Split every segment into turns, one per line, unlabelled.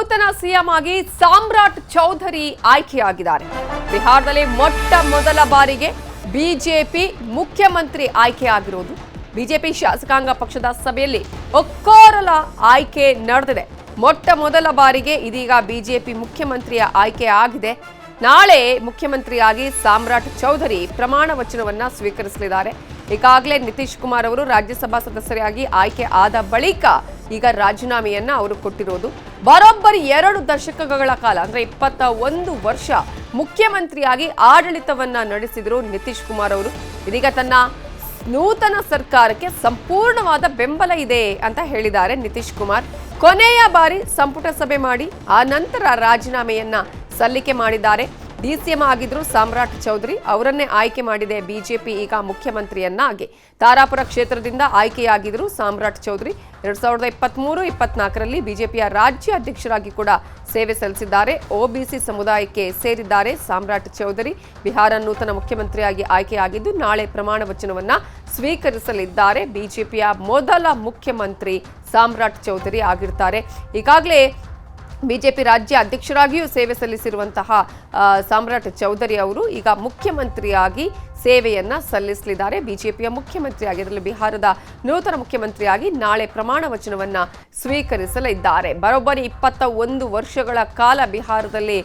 ನೂತನ ಸಿಎಂ ಆಗಿ ಸಾಮ್ರಾಟ್ ಚೌಧರಿ ಆಯ್ಕೆಯಾಗಿದ್ದಾರೆ. ಬಿಹಾರದಲ್ಲಿ ಮೊಟ್ಟ ಮೊದಲ ಬಾರಿಗೆ ಬಿಜೆಪಿ ಮುಖ್ಯಮಂತ್ರಿ ಆಯ್ಕೆಯಾಗಿರುವುದು. ಬಿಜೆಪಿ ಶಾಸಕಾಂಗ ಪಕ್ಷದ ಸಭೆಯಲ್ಲಿ ಒಕ್ಕೊರಲ ಆಯ್ಕೆ ನಡೆದಿದೆ. ಮೊಟ್ಟ ಮೊದಲ ಬಾರಿಗೆ ಇದೀಗ ಬಿಜೆಪಿ ಮುಖ್ಯಮಂತ್ರಿಯ ಆಯ್ಕೆ ಆಗಿದೆ. ನಾಳೆ ಮುಖ್ಯಮಂತ್ರಿಯಾಗಿ ಸಾಮ್ರಾಟ್ ಚೌಧರಿ ಪ್ರಮಾಣ ವಚನವನ್ನ ಸ್ವೀಕರಿಸಲಿದ್ದಾರೆ. ಈಗಾಗಲೇ ನಿತೀಶ್ ಕುಮಾರ್ ಅವರು ರಾಜ್ಯಸಭಾ ಸದಸ್ಯರಾಗಿ ಆಯ್ಕೆ ಆದ ಬಳಿಕ ಈಗ ರಾಜೀನಾಮೆಯನ್ನ ಅವರು ಕೊಟ್ಟಿರೋದು. ಬರೋಬ್ಬರಿ 2 ದಶಕಗಳ ಕಾಲ ಅಂದ್ರೆ 21 ವರ್ಷ ಮುಖ್ಯಮಂತ್ರಿಯಾಗಿ ಆಡಳಿತವನ್ನ ನಡೆಸಿದ್ರು ನಿತೀಶ್ ಕುಮಾರ್ ಅವರು. ಇದೀಗ ತನ್ನ ನೂತನ ಸರ್ಕಾರಕ್ಕೆ ಸಂಪೂರ್ಣವಾದ ಬೆಂಬಲ ಇದೆ ಅಂತ ಹೇಳಿದ್ದಾರೆ ನಿತೀಶ್ ಕುಮಾರ್. ಕೊನೆಯ ಬಾರಿ ಸಂಪುಟ ಸಭೆ ಮಾಡಿ ಆ ನಂತರ ರಾಜೀನಾಮೆಯನ್ನ ಸಲ್ಲಿಕೆ ಮಾಡಿದ್ದಾರೆ. ಡಿಸಿಎಂ ಆಗಿದ್ರು ಸಾಮ್ರಾಟ್ ಚೌಧರಿ, ಅವರನ್ನೇ ಆಯ್ಕೆ ಮಾಡಿದೆ ಬಿಜೆಪಿ ಈಗ ಮುಖ್ಯಮಂತ್ರಿಯನ್ನಾಗಿ. ತಾರಾಪುರ ಕ್ಷೇತ್ರದಿಂದ ಆಯ್ಕೆಯಾಗಿದ್ರು ಸಾಮ್ರಾಟ್ ಚೌಧರಿ. 2023-24ರಲ್ಲಿ ಬಿಜೆಪಿಯ ರಾಜ್ಯ ಅಧ್ಯಕ್ಷರಾಗಿ ಕೂಡ ಸೇವೆ ಸಲ್ಲಿಸಿದ್ದಾರೆ. ಒಬಿಸಿ ಸಮುದಾಯಕ್ಕೆ ಸೇರಿದ್ದಾರೆ ಸಾಮ್ರಾಟ್ ಚೌಧರಿ. ಬಿಹಾರ ನೂತನ ಮುಖ್ಯಮಂತ್ರಿಯಾಗಿ ಆಯ್ಕೆಯಾಗಿದ್ದು ನಾಳೆ ಪ್ರಮಾಣ ವಚನವನ್ನ ಸ್ವೀಕರಿಸಲಿದ್ದಾರೆ. ಬಿಜೆಪಿಯ ಮೊದಲ ಮುಖ್ಯಮಂತ್ರಿ ಸಾಮ್ರಾಟ್ ಚೌಧರಿ ಆಗಿರ್ತಾರೆ. ಈಗಾಗಲೇ ಬಿಜೆಪಿ ರಾಜ್ಯ ಅಧ್ಯಕ್ಷರಾಗಿಯೂ ಸೇವೆ ಸಲ್ಲಿಸಿರುವಂತಹ ಸಾಮ್ರಾಟ್ ಚೌಧರಿ ಅವರು ಈಗ ಮುಖ್ಯಮಂತ್ರಿಯಾಗಿ ಸೇವೆಯನ್ನ ಸಲ್ಲಿಸಲಿದ್ದಾರೆ. ಬಿಜೆಪಿಯ ಮುಖ್ಯಮಂತ್ರಿಯಾಗಿ, ಅದರಲ್ಲಿ ಬಿಹಾರದ ನೂತನ ಮುಖ್ಯಮಂತ್ರಿಯಾಗಿ ನಾಳೆ ಪ್ರಮಾಣ ವಚನವನ್ನ ಸ್ವೀಕರಿಸಲಿದ್ದಾರೆ. ಬರೋಬ್ಬರಿ 21 ವರ್ಷಗಳ ಕಾಲ ಬಿಹಾರದಲ್ಲಿ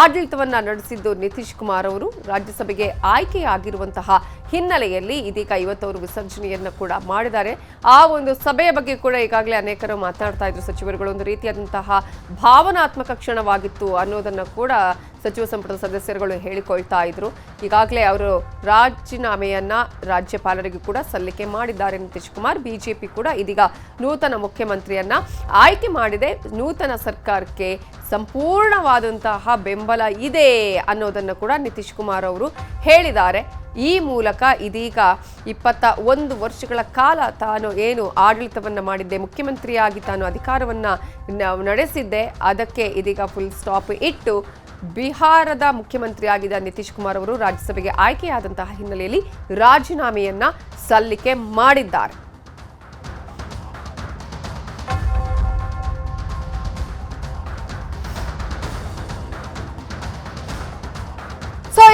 ಆಡಳಿತವನ್ನ ನಡೆಸಿದ್ದು ನಿತೀಶ್ ಕುಮಾರ್ ಅವರು ರಾಜ್ಯಸಭೆಗೆ ಆಯ್ಕೆಯಾಗಿರುವಂತಹ ಹಿನ್ನೆಲೆಯಲ್ಲಿ ಇದೀಗ ಇವತ್ತು ಅವರು ವಿಸರ್ಜನೆಯನ್ನ ಕೂಡ ಮಾಡಿದ್ದಾರೆ. ಆ ಒಂದು ಸಭೆಯ ಬಗ್ಗೆ ಕೂಡ ಈಗಾಗಲೇ ಅನೇಕರು ಮಾತನಾಡ್ತಾ ಇದ್ರು. ಸಚಿವರುಗಳು ಒಂದು ರೀತಿಯಾದಂತಹ ಭಾವನಾತ್ಮಕ ಕ್ಷಣವಾಗಿತ್ತು ಅನ್ನೋದನ್ನ ಕೂಡ ಸಚಿವ ಸಂಪುಟದ ಸದಸ್ಯರುಗಳು ಹೇಳಿಕೊಳ್ತಾ ಇದ್ರು. ಈಗಾಗಲೇ ಅವರು ರಾಜೀನಾಮೆಯನ್ನ ರಾಜ್ಯಪಾಲರಿಗೆ ಕೂಡ ಸಲ್ಲಿಕೆ ಮಾಡಿದ್ದಾರೆ ನಿತೀಶ್ ಕುಮಾರ್. ಬಿಜೆಪಿ ಕೂಡ ಇದೀಗ ನೂತನ ಮುಖ್ಯಮಂತ್ರಿಯನ್ನ ಆಯ್ಕೆ ಮಾಡಿದೆ. ನೂತನ ಸರ್ಕಾರಕ್ಕೆ ಸಂಪೂರ್ಣವಾದಂತಹ ಬೆಂಬಲ ಇದೆ ಅನ್ನೋದನ್ನು ಕೂಡ ನಿತೀಶ್ ಕುಮಾರ್ ಅವರು ಹೇಳಿದ್ದಾರೆ. ಈ ಮೂಲಕ ಇದೀಗ 21 ವರ್ಷಗಳ ಕಾಲ ತಾನು ಏನು ಆಡಳಿತವನ್ನ ಮಾಡಿದ್ದೆ, ಮುಖ್ಯಮಂತ್ರಿಯಾಗಿ ತಾನು ಅಧಿಕಾರವನ್ನ ನಡೆಸಿದ್ದೆ, ಅದಕ್ಕೆ ಇದೀಗ ಫುಲ್ ಸ್ಟಾಪ್ ಇಟ್ಟು ಬಿಹಾರದ ಮುಖ್ಯಮಂತ್ರಿಯಾಗಿದ್ದ ನಿತೀಶ್ ಕುಮಾರ್ ಅವರು ರಾಜ್ಯಸಭೆಗೆ ಆಯ್ಕೆಯಾದಂತಹ ಹಿನ್ನೆಲೆಯಲ್ಲಿ ರಾಜೀನಾಮೆಯನ್ನ ಸಲ್ಲಿಕೆ ಮಾಡಿದ್ದಾರೆ.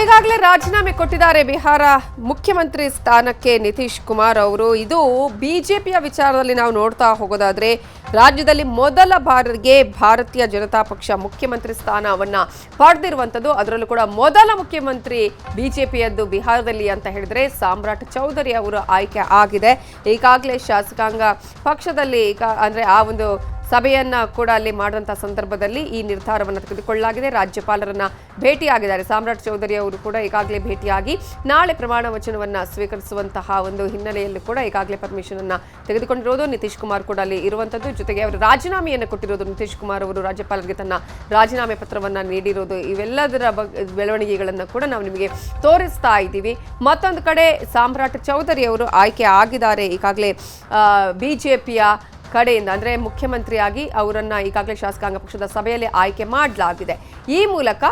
ಈಗಾಗಲೇ ರಾಜೀನಾಮೆ ಕೊಟ್ಟಿದ್ದಾರೆ ಬಿಹಾರ ಮುಖ್ಯಮಂತ್ರಿ ಸ್ಥಾನಕ್ಕೆ ನಿತೀಶ್ ಕುಮಾರ್ ಅವರು. ಇದು ಬಿಜೆಪಿಯ ವಿಚಾರದಲ್ಲಿ ನಾವು ನೋಡ್ತಾ ಹೋಗೋದಾದ್ರೆ ರಾಜ್ಯದಲ್ಲಿ ಮೊದಲ ಬಾರಿಗೆ ಭಾರತೀಯ ಜನತಾ ಪಕ್ಷ ಮುಖ್ಯಮಂತ್ರಿ ಸ್ಥಾನವನ್ನ ಪಡೆದಿರುವಂಥದ್ದು. ಅದರಲ್ಲೂ ಕೂಡ ಮೊದಲ ಮುಖ್ಯಮಂತ್ರಿ ಬಿಜೆಪಿಯದ್ದು ಬಿಹಾರದಲ್ಲಿ ಅಂತ ಹೇಳಿದ್ರೆ ಸಾಮ್ರಾಟ್ ಚೌಧರಿ ಅವರು ಆಯ್ಕೆ ಆಗಿದೆ. ಈಗಾಗಲೇ ಶಾಸಕಾಂಗ ಪಕ್ಷದಲ್ಲಿ ಅಂದ್ರೆ ಆ ಒಂದು ಸಭೆಯನ್ನ ಕೂಡ ಅಲ್ಲಿ ಮಾಡುವಂತಹ ಸಂದರ್ಭದಲ್ಲಿ ಈ ನಿರ್ಧಾರವನ್ನು ತೆಗೆದುಕೊಳ್ಳಲಾಗಿದೆ. ರಾಜ್ಯಪಾಲರನ್ನ ಭೇಟಿಯಾಗಿದ್ದಾರೆ ಸಾಮ್ರಾಟ್ ಚೌಧರಿ ಅವರು ಕೂಡ ಈಗಾಗಲೇ ಭೇಟಿಯಾಗಿ ನಾಳೆ ಪ್ರಮಾಣ ವಚನವನ್ನ ಸ್ವೀಕರಿಸುವಂತಹ ಒಂದು ಹಿನ್ನೆಲೆಯಲ್ಲಿ ಕೂಡ ಈಗಾಗಲೇ ಪರ್ಮಿಷನ್ ಅನ್ನ ತೆಗೆದುಕೊಂಡಿರೋದು. ನಿತೀಶ್ ಕುಮಾರ್ ಕೂಡ ಅಲ್ಲಿ ಇರುವಂತದ್ದು, ಜೊತೆಗೆ ಅವರು ರಾಜೀನಾಮೆಯನ್ನು ಕೊಟ್ಟಿರೋದು. ನಿತೀಶ್ ಕುಮಾರ್ ಅವರು ರಾಜ್ಯಪಾಲರಿಗೆ ತನ್ನ ರಾಜೀನಾಮೆ ಪತ್ರವನ್ನ ನೀಡಿರೋದು. ಇವೆಲ್ಲದರ ಬೆಳವಣಿಗೆಗಳನ್ನ ಕೂಡ ನಾವು ನಿಮಗೆ ತೋರಿಸ್ತಾ ಇದ್ದೀವಿ. ಮತ್ತೊಂದು ಕಡೆ ಸಾಮ್ರಾಟ್ ಚೌಧರಿ ಅವರು ಆಯ್ಕೆ ಆಗಿದ್ದಾರೆ. ಈಗಾಗಲೇ ಬಿಜೆಪಿಯ ಕಡೆಯಿಂದ ಅಂದ್ರೆ ಮುಖ್ಯಮಂತ್ರಿಯಾಗಿ ಅವರನ್ನ ಈಗಾಗಲೇ ಶಾಸಕಾಂಗ ಪಕ್ಷದ ಸಭೆಯಲ್ಲಿ ಆಯ್ಕೆ ಮಾಡಲಾಗಿದೆ. ಈ ಮೂಲಕ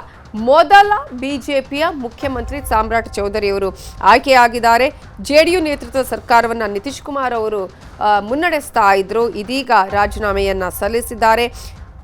ಮೊದಲ ಬಿಜೆಪಿಯ ಮುಖ್ಯಮಂತ್ರಿ ಸಾಮ್ರಾಟ್ ಚೌಧರಿ ಅವರು ಆಯ್ಕೆಯಾಗಿದ್ದಾರೆ. ಜೆಡಿಯು ನೇತೃತ್ವದ ಸರ್ಕಾರವನ್ನ ನಿತೀಶ್ ಕುಮಾರ್ ಅವರು ಮುನ್ನಡೆಸ್ತಾ ಇದ್ರು. ಇದೀಗ ರಾಜೀನಾಮೆಯನ್ನ ಸಲ್ಲಿಸಿದ್ದಾರೆ.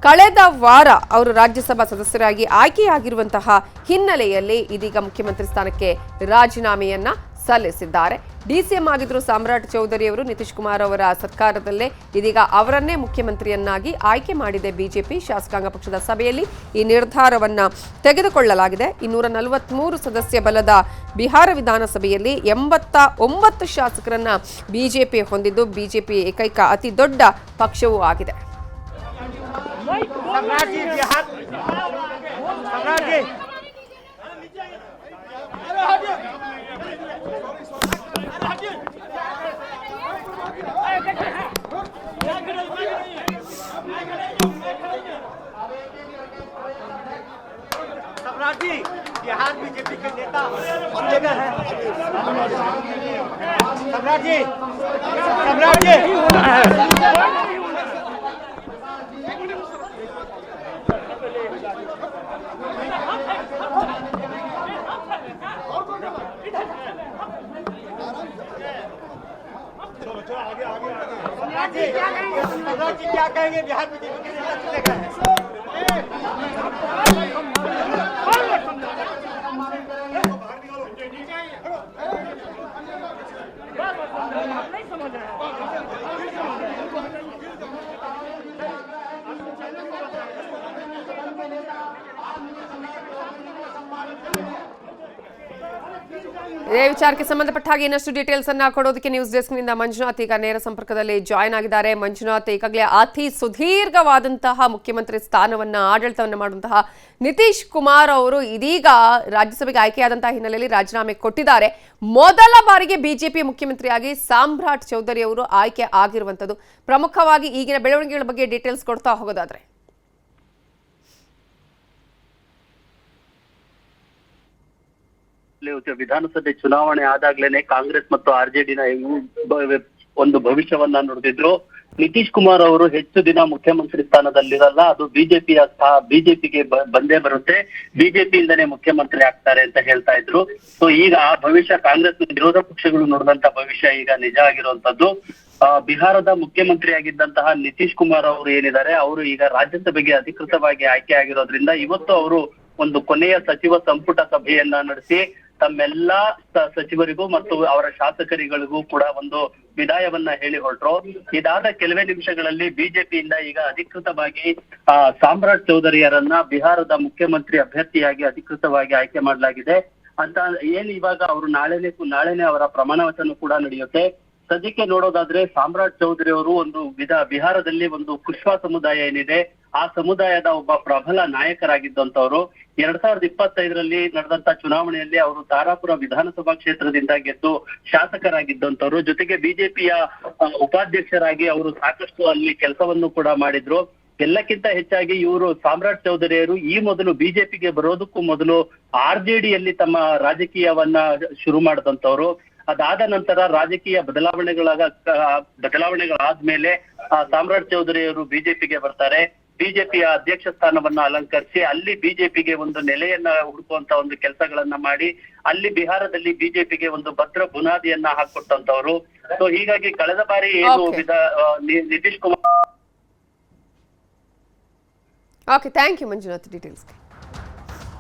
ಕಳೆದ ವಾರ ಅವರು ರಾಜ್ಯಸಭಾ ಸದಸ್ಯರಾಗಿ ಆಯ್ಕೆಯಾಗಿರುವಂತಹ ಹಿನ್ನೆಲೆಯಲ್ಲಿ ಇದೀಗ ಮುಖ್ಯಮಂತ್ರಿ ಸ್ಥಾನಕ್ಕೆ ರಾಜೀನಾಮೆಯನ್ನ ಸಲ್ಲಿಸಿದ್ದಾರೆ. ಡಿಸಿಎಂ ಆಗಿದ್ರು ಸಾಮ್ರಾಟ್ ಚೌಧರಿ ಅವರು. ನಿತೀಶ್ ಕುಮಾರ್ ಅವರ ಸರ್ಕಾರದಲ್ಲೇ ಇದೀಗ ಅವರನ್ನೇ ಮುಖ್ಯಮಂತ್ರಿಯನ್ನಾಗಿ ಆಯ್ಕೆ ಮಾಡಿದೆ ಬಿಜೆಪಿ. ಶಾಸಕಾಂಗ ಪಕ್ಷದ ಸಭೆಯಲ್ಲಿ ಈ ನಿರ್ಧಾರವನ್ನ ತೆಗೆದುಕೊಳ್ಳಲಾಗಿದೆ. 243 ಸದಸ್ಯ ಬಲದ ಬಿಹಾರ ವಿಧಾನಸಭೆಯಲ್ಲಿ 89 ಶಾಸಕರನ್ನ ಬಿಜೆಪಿ ಹೊಂದಿದ್ದು ಬಿಜೆಪಿ ಏಕೈಕ ಅತಿ ದೊಡ್ಡ ಪಕ್ಷವೂ ಆಗಿದೆ.
बिहार बीजेपी के नेता जगह है। सम्राट जी सम्राट जी क्या कहेंगे? बिहार बीजेपी के नेता चुने गए हैं।
ಇದೇ ವಿಚಾರಕ್ಕೆ ಸಂಬಂಧಪಟ್ಟ ಹಾಗೆ ಇನ್ನಷ್ಟು ಡೀಟೇಲ್ಸ್ ಅನ್ನ ಕೊಡೋದಕ್ಕೆ ನ್ಯೂಸ್ ಡೆಸ್ಕ್ ನಿಂದ ಮಂಜುನಾಥ್ ಈಗ ನೇರ ಸಂಪರ್ಕದಲ್ಲಿ ಜಾಯ್ನ್ ಆಗಿದ್ದಾರೆ. ಮಂಜುನಾಥ್, ಈಗಾಗಲೇ ಅತಿ ಸುದೀರ್ಘವಾದಂತಹ ಮುಖ್ಯಮಂತ್ರಿ ಸ್ಥಾನವನ್ನ ಆಡಳಿತವನ್ನ ಮಾಡುವಂತಹ ನಿತೀಶ್ ಕುಮಾರ್ ಅವರು ಇದೀಗ ರಾಜ್ಯಸಭೆಗೆ ಆಯ್ಕೆಯಾದಂತಹ ಹಿನ್ನೆಲೆಯಲ್ಲಿ ರಾಜೀನಾಮೆ ಕೊಟ್ಟಿದ್ದಾರೆ. ಮೊದಲ ಬಾರಿಗೆ ಬಿಜೆಪಿ ಮುಖ್ಯಮಂತ್ರಿಯಾಗಿ ಸಾಮ್ರಾಟ್ ಚೌಧರಿ ಅವರು ಆಯ್ಕೆ ಆಗಿರುವಂತದ್ದು. ಪ್ರಮುಖವಾಗಿ ಈಗಿನ ಬೆಳವಣಿಗೆಗಳ ಬಗ್ಗೆ ಡೀಟೇಲ್ಸ್ ಕೊಡ್ತಾ ಹೋಗೋದಾದ್ರೆ
ವಿಧಾನಸಭೆ ಚುನಾವಣೆ ಆದಾಗ್ಲೇನೆ ಕಾಂಗ್ರೆಸ್ ಮತ್ತು ಆರ್ಜೆಡಿನ ಒಂದು ಭವಿಷ್ಯವನ್ನ ನುಡಿದಿದ್ರು. ನಿತೀಶ್ ಕುಮಾರ್ ಅವರು ಹೆಚ್ಚು ದಿನ ಮುಖ್ಯಮಂತ್ರಿ ಸ್ಥಾನದಲ್ಲಿರಲ್ಲ, ಅದು ಬಿಜೆಪಿಗೆ ಬಂದೇ ಬರುತ್ತೆ, ಬಿಜೆಪಿಯಿಂದನೇ ಮುಖ್ಯಮಂತ್ರಿ ಆಗ್ತಾರೆ ಅಂತ ಹೇಳ್ತಾ ಇದ್ರು. ಸೊ ಈಗ ಆ ಭವಿಷ್ಯ ಕಾಂಗ್ರೆಸ್ ವಿರೋಧ ಪಕ್ಷಗಳು ನೋಡಿದಂತ ಭವಿಷ್ಯ ಈಗ ನಿಜ ಆಗಿರುವಂತದ್ದು. ಬಿಹಾರದ ಮುಖ್ಯಮಂತ್ರಿ ಆಗಿದ್ದಂತಹ ನಿತೀಶ್ ಕುಮಾರ್ ಅವರು ಏನಿದ್ದಾರೆ, ಅವರು ಈಗ ರಾಜ್ಯಸಭೆಗೆ ಅಧಿಕೃತವಾಗಿ ಆಯ್ಕೆ ಆಗಿರೋದ್ರಿಂದ ಇವತ್ತು ಅವರು ಒಂದು ಕೊನೆಯ ಸಚಿವ ಸಂಪುಟ ಸಭೆಯನ್ನ ನಡೆಸಿ ತಮ್ಮೆಲ್ಲಾ ಸಚಿವರಿಗೂ ಮತ್ತು ಅವರ ಶಾಸಕರಿಗಳಿಗೂ ಕೂಡ ಒಂದು ವಿದಾಯವನ್ನ ಹೇಳಿ ಹೊರಟ್ರು. ಇದಾದ ಕೆಲವೇ ನಿಮಿಷಗಳಲ್ಲಿ ಬಿಜೆಪಿಯಿಂದ ಈಗ ಅಧಿಕೃತವಾಗಿ ಸಾಮ್ರಾಟ್ ಚೌಧರಿಯರನ್ನ ಬಿಹಾರದ ಮುಖ್ಯಮಂತ್ರಿ ಅಭ್ಯರ್ಥಿಯಾಗಿ ಅಧಿಕೃತವಾಗಿ ಆಯ್ಕೆ ಮಾಡಲಾಗಿದೆ ಅಂತ ಇವಾಗ ಅವರು ನಾಳೆನೆ ಅವರ ಪ್ರಮಾಣ ವಚನ ಕೂಡ ನಡೆಯುತ್ತೆ. ಸದ್ಯಕ್ಕೆ ನೋಡೋದಾದ್ರೆ ಸಾಮ್ರಾಟ್ ಚೌಧರಿ ಅವರು ಒಂದು ಬಿಹಾರದಲ್ಲಿ ಒಂದು ಕುಶ್ವಾ ಸಮುದಾಯ ಏನಿದೆ ಆ ಸಮುದಾಯದ ಒಬ್ಬ ಪ್ರಬಲ ನಾಯಕರಾಗಿದ್ದಂತವ್ರು. 2025ರಲ್ಲಿ ನಡೆದಂತ ಚುನಾವಣೆಯಲ್ಲಿ ಅವರು ತಾರಾಪುರ ವಿಧಾನಸಭಾ ಕ್ಷೇತ್ರದಿಂದ ಗೆದ್ದು ಶಾಸಕರಾಗಿದ್ದಂತವ್ರು. ಜೊತೆಗೆ ಬಿಜೆಪಿಯ ಉಪಾಧ್ಯಕ್ಷರಾಗಿ ಅವರು ಸಾಕಷ್ಟು ಅಲ್ಲಿ ಕೆಲಸವನ್ನು ಕೂಡ ಮಾಡಿದ್ರು. ಎಲ್ಲಕ್ಕಿಂತ ಹೆಚ್ಚಾಗಿ ಇವರು ಸಾಮ್ರಾಟ್ ಚೌಧರಿಯರು ಈ ಮೊದಲು ಬಿಜೆಪಿಗೆ ಬರೋದಕ್ಕೂ ಮೊದಲು ಆರ್ಜೆಡಿಯಲ್ಲಿ ತಮ್ಮ ರಾಜಕೀಯವನ್ನ ಶುರು ಮಾಡಿದಂತವ್ರು. ಅದಾದ ನಂತರ ರಾಜಕೀಯ ಬದಲಾವಣೆಗಳಾದ್ಮೇಲೆ ಸಾಮ್ರಾಟ್ ಚೌಧರಿಯವರು ಬಿಜೆಪಿಗೆ ಬರ್ತಾರೆ. ಬಿಜೆಪಿಯ ಅಧ್ಯಕ್ಷ ಸ್ಥಾನವನ್ನ ಅಲಂಕರಿಸಿ ಅಲ್ಲಿ ಬಿಜೆಪಿಗೆ ಒಂದು ನೆಲೆಯನ್ನ ಹುಡುಕುವಂತ ಒಂದು ಕೆಲಸಗಳನ್ನ ಮಾಡಿ ಅಲ್ಲಿ ಬಿಹಾರದಲ್ಲಿ ಬಿಜೆಪಿಗೆ ಒಂದು ಭದ್ರ ಬುನಾದಿಯನ್ನ ಹಾಕೊಟ್ಟಂತವ್ರು. ಸೊ ಹೀಗಾಗಿ ಕಳೆದ ಬಾರಿ ಏನು Nitish Kumar.
Okay, thank you Manjunath ಡೀಟೇಲ್ಸ್ಗೆ.